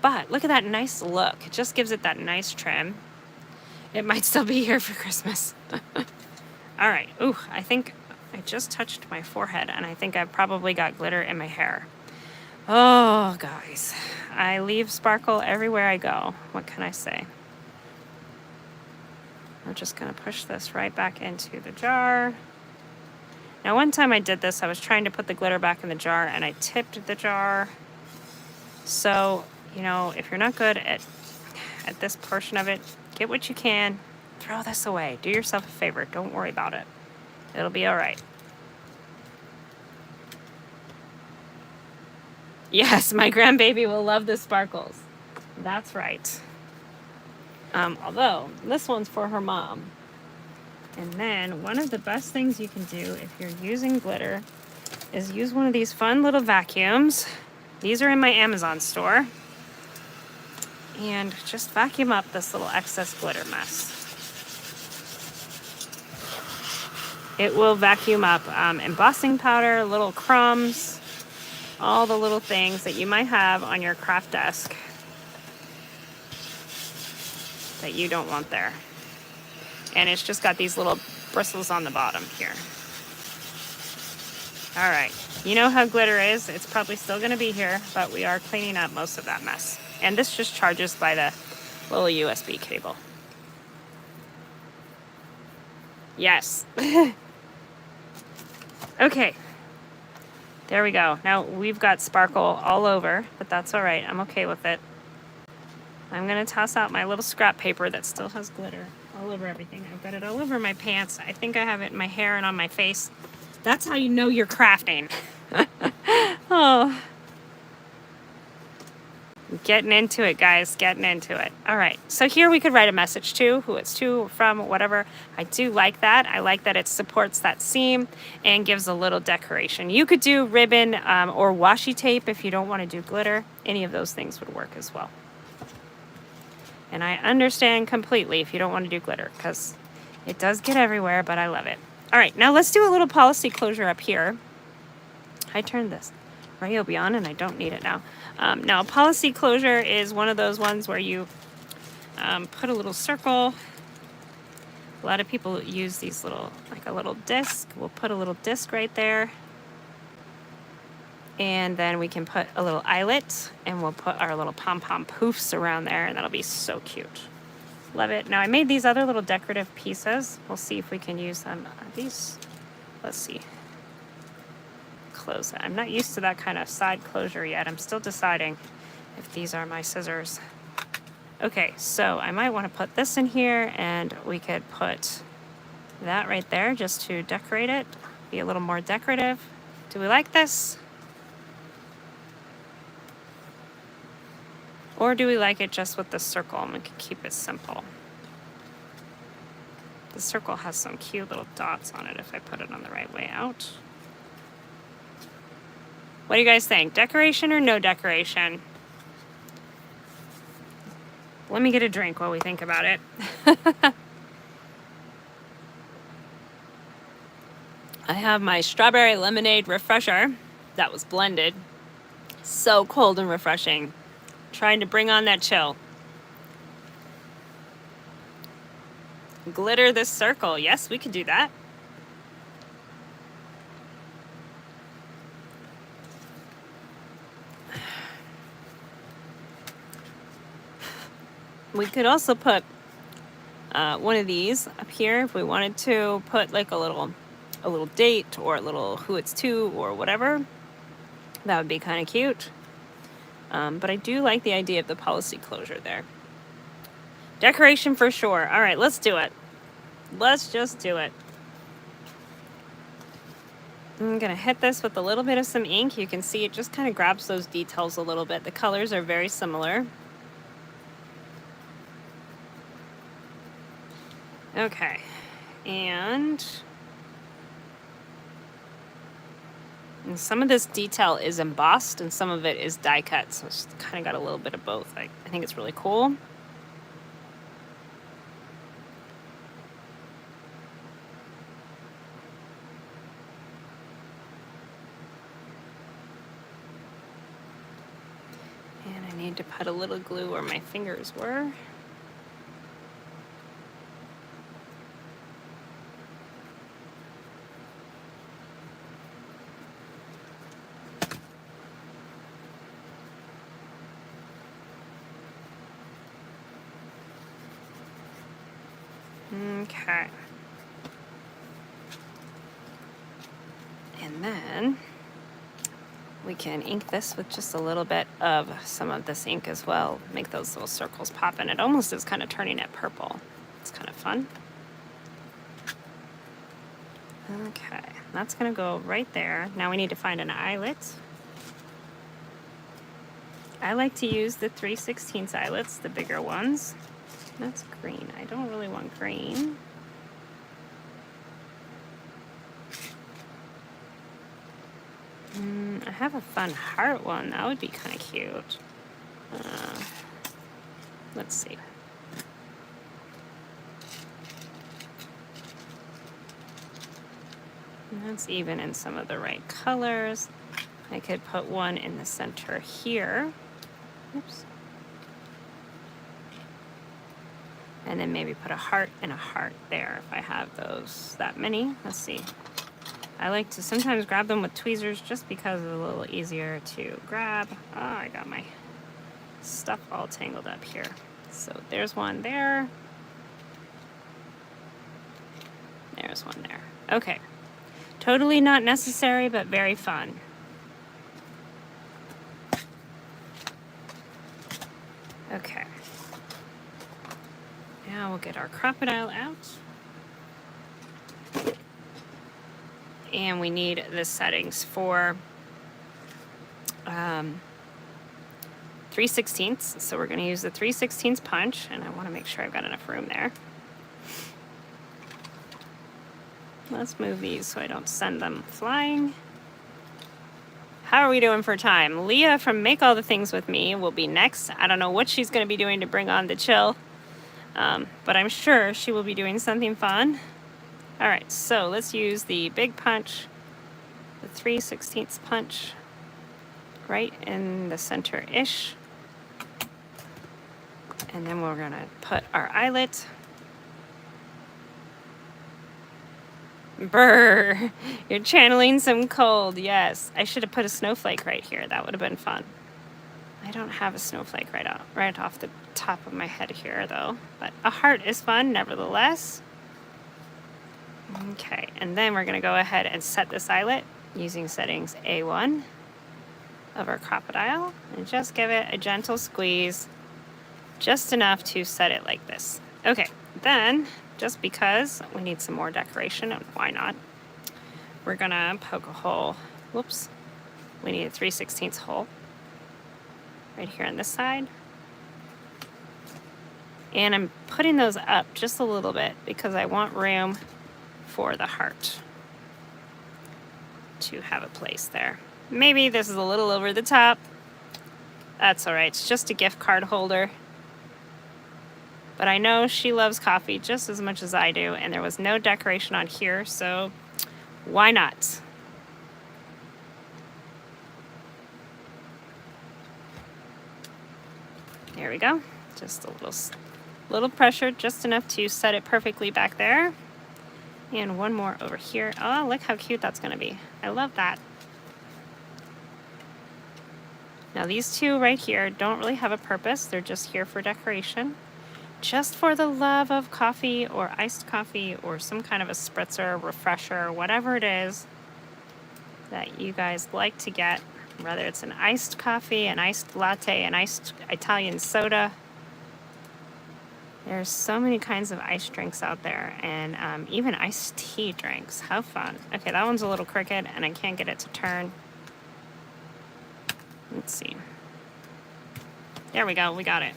But look at that nice look. It just gives it that nice trim. It might still be here for Christmas. All right. Ooh, I think I just touched my forehead and I think I've probably got glitter in my hair. Oh, guys. I leave sparkle everywhere I go. What can I say? I'm just going to push this right back into the jar. Now, one time I did this, I was trying to put the glitter back in the jar and I tipped the jar. So, you know, if you're not good at this portion of it, get what you can, throw this away. Do yourself a favor. Don't worry about it. It'll be all right. Yes, my grandbaby will love the sparkles. That's right. Although, this one's for her mom. And then, one of the best things you can do if you're using glitter is use one of these fun little vacuums. These are in my Amazon store. And just vacuum up this little excess glitter mess. It will vacuum up embossing powder, little crumbs, all the little things that you might have on your craft desk that you don't want there. And it's just got these little bristles on the bottom here. All right, you know how glitter is. It's probably still gonna be here, but we are cleaning up most of that mess. And this just charges by the little USB cable. Yes. Okay. There we go. Now we've got sparkle all over, but that's all right. I'm okay with it. I'm going to toss out my little scrap paper that still has glitter all over everything. I've got it all over my pants. I think I have it in my hair and on my face. That's how you know you're crafting. Oh. Getting into it, guys. Getting into it. All right. So here we could write a message to, who it's to, from, whatever. I do like that. I like that it supports that seam and gives a little decoration. You could do ribbon or washi tape if you don't want to do glitter. Any of those things would work as well. And I understand completely if you don't want to do glitter because it does get everywhere, but I love it. All right. Now let's do a little policy closure up here. I turned this Ryobi on and I don't need it now. Now, policy closure is one of those ones where you put a little circle. A lot of people use these little, like a little disc. We'll put a little disc right there. And then we can put a little eyelet and we'll put our little pom-pom poofs around there and that'll be so cute. Love it. Now, I made these other little decorative pieces. We'll see if we can use them. These, let's see. close it. I'm not used to that kind of side closure yet. I'm still deciding if these are my scissors. Okay, so I might want to put this in here, and we could put that right there just to decorate it, be a little more decorative. Do we like this? Or do we like it just with the circle and we can keep it simple? The circle has some cute little dots on it if I put it on the right way out. What do you guys think? Decoration or no decoration? Let me get a drink while we think about it. I have my strawberry lemonade refresher that was blended. So cold and refreshing. Trying to bring on that chill. Glitter this circle. Yes, we could do that. We could also put one of these up here if we wanted to put like a little date or a little who it's to or whatever. That would be kind of cute. But I do like the idea of the policy closure there. Decoration for sure. All right, let's do it. Let's just do it. I'm gonna hit this with a little bit of some ink. You can see it just kind of grabs those details a little bit. The colors are very similar. Okay, and some of this detail is embossed and some of it is die cut, so it's kind of got a little bit of both. I think it's really cool. And I need to put a little glue where my fingers were. Okay. And then we can ink this with just a little bit of some of this ink as well. Make those little circles pop in. It almost is kind of turning it purple. It's kind of fun. Okay, that's gonna go right there. Now we need to find an eyelet. I like to use the 3/16 eyelets, the bigger ones. That's green. I don't really want green. I have a fun heart one. That would be kind of cute. Let's see. And that's even in some of the right colors. I could put one in the center here. Oops. And then maybe put a heart and a heart there if I have those that many. Let's see. I like to sometimes grab them with tweezers just because it's a little easier to grab. Oh, I got my stuff all tangled up here. So there's one there. There's one there. Okay. Totally not necessary, but very fun. Okay. Now we'll get our crocodile out. And we need the settings for 3/16. So we're going to use the 3/16 punch, and I want to make sure I've got enough room there. Let's move these so I don't send them flying. How are we doing for time? Leah from Make All the Things With Me will be next. I don't know what she's going to be doing to bring on the chill, but I'm sure she will be doing something fun. All right, so let's use the big punch, the 3/16 punch, right in the center-ish. And then we're gonna put our eyelet. Brr, you're channeling some cold, yes. I should have put a snowflake right here. That would have been fun. I don't have a snowflake right off the top of my head here, though. But a heart is fun, nevertheless. Okay, and then we're gonna go ahead and set this eyelet. using settings A1 of our crocodile, and just give it a gentle squeeze, just enough to set it like this. Okay, then, just because we need some more decoration, and why not, we're gonna poke a hole. Whoops, we need a 3/16 hole right here on this side. And I'm putting those up just a little bit because I want room for the heart to have a place there. Maybe this is a little over the top. That's all right, it's just a gift card holder. But I know she loves coffee just as much as I do, and there was no decoration on here, so why not? There we go. Just a little pressure, just enough to set it perfectly back there. And one more over here. Oh, look how cute that's gonna be. I love that. Now these two right here don't really have a purpose. They're just here for decoration. Just for the love of coffee or iced coffee or some kind of a spritzer, refresher, whatever it is that you guys like to get, whether it's an iced coffee, an iced latte, an iced Italian soda. There's so many kinds of iced drinks out there, and even iced tea drinks. How fun. Okay, that one's a little crooked, and I can't get it to turn. Let's see. There we go, we got it.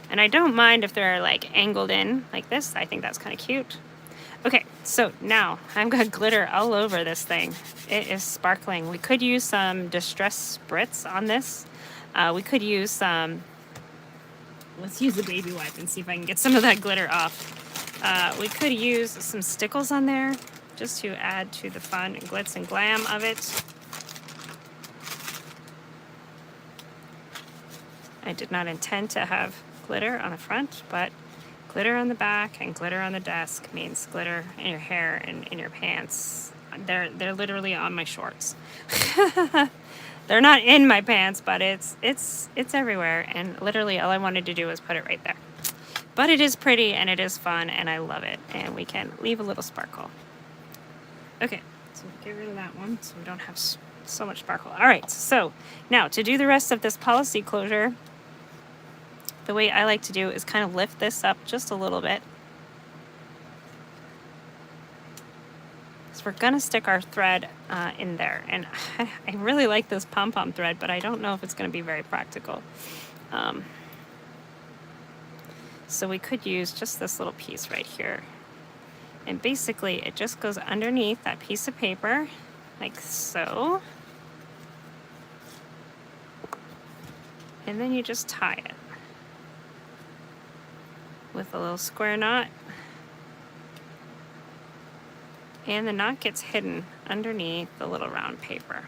And I don't mind if they're like angled in like this. I think that's kind of cute. Okay, so now I've got glitter all over this thing. It is sparkling. We could use some distress spritz on this. We could use some, let's use the baby wipe and see if I can get some of that glitter off. We could use some stickles on there just to add to the fun and glitz and glam of it. I did not intend to have glitter on the front, but glitter on the back and glitter on the desk means glitter in your hair and in your pants. They're literally on my shorts. They're not in my pants, but it's everywhere, and literally all I wanted to do was put it right there. But it is pretty and it is fun and I love it, and we can leave a little sparkle. Okay, so get rid of that one so we don't have so much sparkle. All right, so now to do the rest of this policy closure, the way I like to do is kind of lift this up just a little bit. So we're gonna stick our thread in there, and I really like this pom-pom thread, but I don't know if it's gonna be very practical. So we could use just this little piece right here, and basically it just goes underneath that piece of paper like so, and then you just tie it with a little square knot, and the knot gets hidden underneath the little round paper.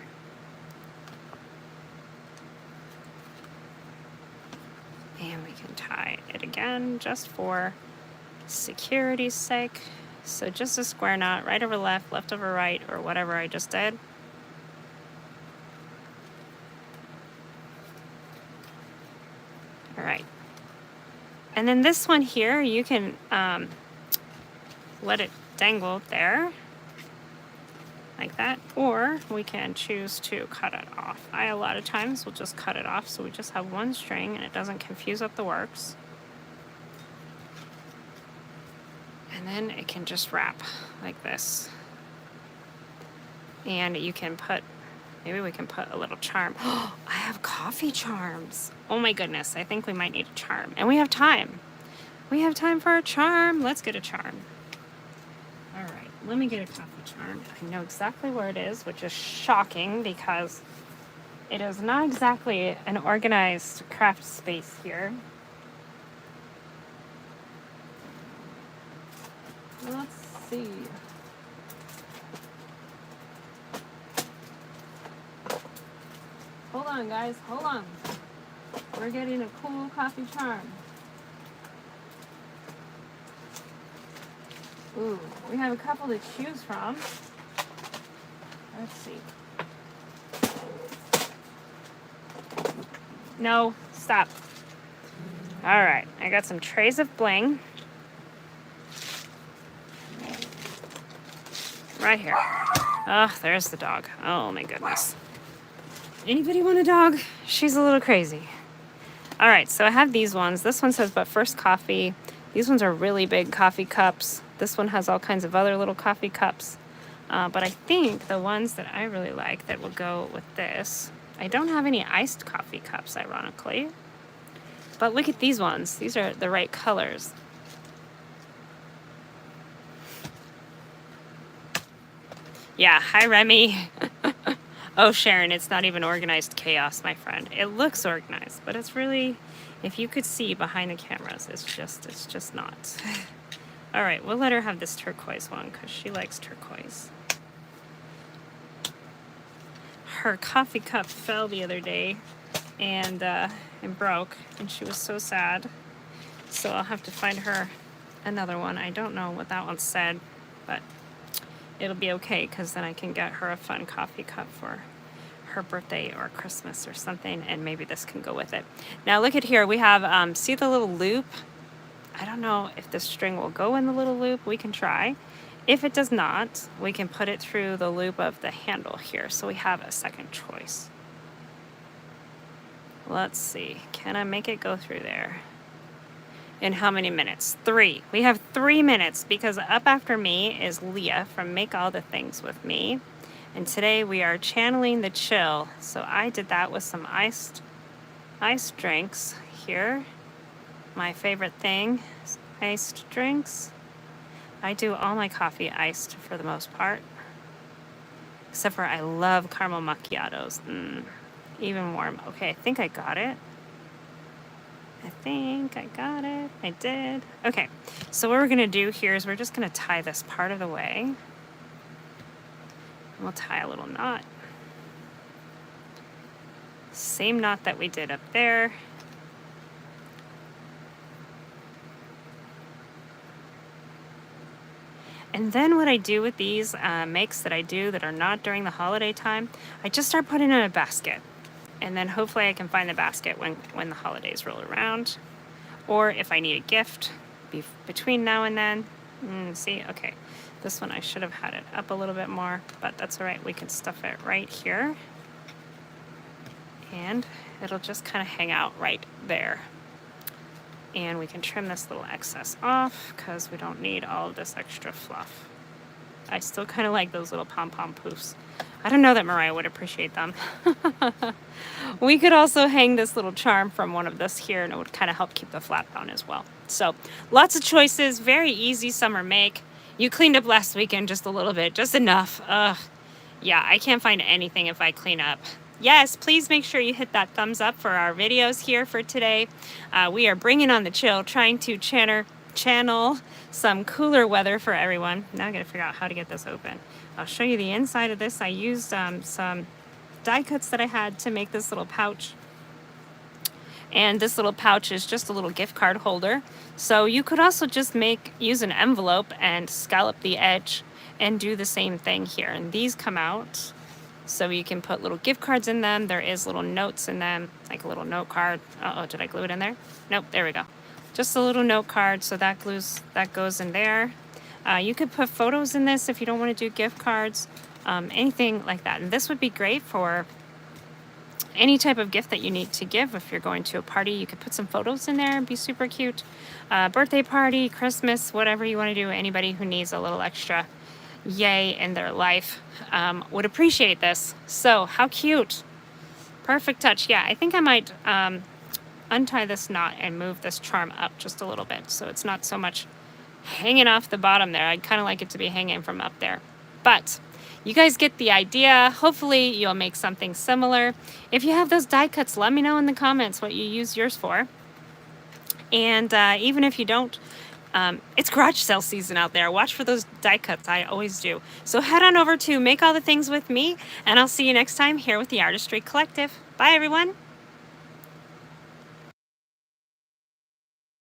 And we can tie it again just for security's sake. So just a square knot, right over left, left over right, or whatever I just did. All right. And then this one here, you can let it dangle there, like that, or we can choose to cut it off. I, a lot of times, will just cut it off so we just have one string and it doesn't confuse up the works. And then it can just wrap like this. And you can put, maybe we can put a little charm. Oh, I have coffee charms. Oh my goodness, I think we might need a charm. And we have time. We have time for a charm. Let's get a charm. All right, let me get a coffee charm. I know exactly where it is, which is shocking because it is not exactly an organized craft space here. Let's see. Hold on, guys, hold on. We're getting a cool coffee charm. Ooh, we have a couple to choose from. Let's see. No, stop. All right, I got some trays of bling. Right here. Oh, there's the dog. Oh my goodness. Anybody want a dog? She's a little crazy. All right, so I have these ones. This one says, but first coffee. These ones are really big coffee cups. This one has all kinds of other little coffee cups. But I think the ones that I really like that will go with this, I don't have any iced coffee cups, ironically. But look at these ones. These are the right colors. Yeah, hi Remy. Oh, Sharon, it's not even organized chaos, my friend. It looks organized, but it's really, if you could see behind the cameras, it's just not. All right, we'll let her have this turquoise one because she likes turquoise. Her coffee cup fell the other day and broke, and she was so sad. So I'll have to find her another one. I don't know what that one said, but it'll be okay because then I can get her a fun coffee cup for her birthday or Christmas or something, and maybe this can go with it. Now look at here. We have, see the little loop? I don't know if the string will go in the little loop. We can try. If it does not, we can put it through the loop of the handle here. So we have a second choice. Let's see. Can I make it go through there? In how many minutes? 3. We have 3 minutes because up after me is Leah from Make All the Things With Me. And today we are channeling the chill. So I did that with some iced drinks here. My favorite thing is iced drinks. I do all my coffee iced for the most part. Except for I love caramel macchiatos. Even warm. Okay, I think I got it. I did. Okay, so what we're going to do here is we're just going to tie this part of the way. We'll tie a little knot. Same knot that we did up there. And then what I do with these makes that I do that are not during the holiday time, I just start putting in a basket. And then hopefully I can find the basket when the holidays roll around. Or if I need a gift between now and then. See, okay. This one I should have had it up a little bit more, but that's all right. We can stuff it right here. And it'll just kind of hang out right there. And we can trim this little excess off because we don't need all of this extra fluff. I still kind of like those little pom-pom poofs. I don't know that Mariah would appreciate them. We could also hang this little charm from one of this here, and it would kind of help keep the flap on as well. So lots of choices, very easy summer make. You cleaned up last weekend just a little bit, just enough. Yeah, I can't find anything if I clean up. Yes, please make sure you hit that thumbs up for our videos here for today. We are bringing on the chill, trying to channel some cooler weather for everyone. Now I gotta figure out how to get this open. I'll show you the inside of this. I used some die cuts that I had to make this little pouch. And this little pouch is just a little gift card holder. So you could also just use an envelope and scallop the edge and do the same thing here. And these come out so you can put little gift cards in them. There is little notes in them, like a little note card. Uh-oh, did I glue it in there? Nope, there we go. Just a little note card, so that goes in there. You could put photos in this if you don't want to do gift cards, anything like that. And this would be great for any type of gift that you need to give. If you're going to a party, you could put some photos in there and be super cute. Birthday party, Christmas, whatever you want to do. Anybody who needs a little extra yay in their life would appreciate this. So how cute. Perfect touch. Yeah, I think I might untie this knot and move this charm up just a little bit so it's not so much hanging off the bottom there. I'd kind of like it to be hanging from up there. But you guys get the idea. Hopefully you'll make something similar. If you have those die cuts, let me know in the comments what you use yours for. And even if you don't, it's garage sale season out there. Watch for those die cuts. I always do. So head on over to Make All the Things With Me, and I'll see you next time here with the Artistry Collective. Bye, everyone.